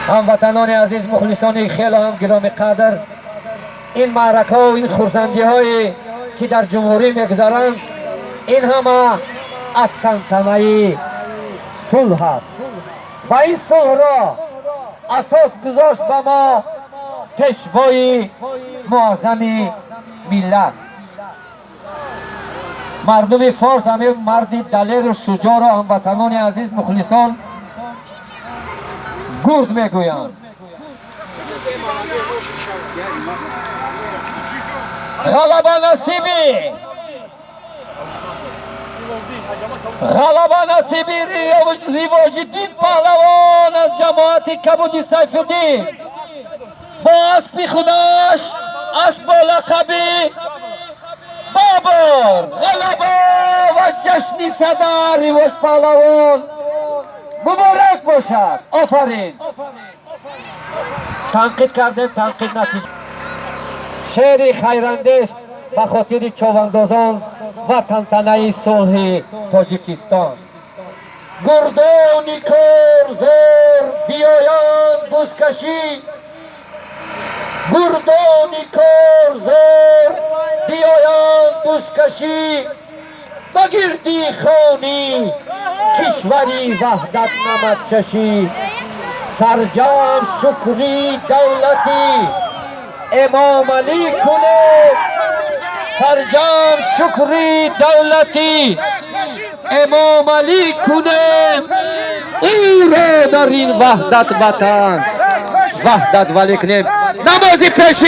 هموطنان عزیز، مخلصان خیلی هم گرامی قدر، این معرکه و این خرسندی هایی که در جمهوری میگذرند، این همه از تنتنه صلح است و این صلح را اساس گذاشت به ما پیشوای معظم ملت. مردم فارس همه مرد دلیر و شجاع را هموطنان عزیز مخلصان گرد میگویند. غلبه نصیبی، غلبه نصیبی ریواج‌الدین پهلوان از جماعت کبودی سیف‌الدین با اسب خودش، اسب لقبی بابر، غلبه و جشن صدر ریواج پهلوان مبارک باشد. آفرین. تنقید کردن، تنقید نتیجه. شعر خیراندیش به خاطر چوباندازان و تنتنه صلح تاجیکستان. گردانی کارزار بیایند بزکشی، گردانی کارزار بیایند بزکشی، بگردی خانی کشوری وحدت نمد چشی. سرجام شکری دولتی امام علی کنه، سرجام شکری دولتی امام علی کنه، او را در این وحدت وطن وحدت ولی کنیم. نمازی پیشی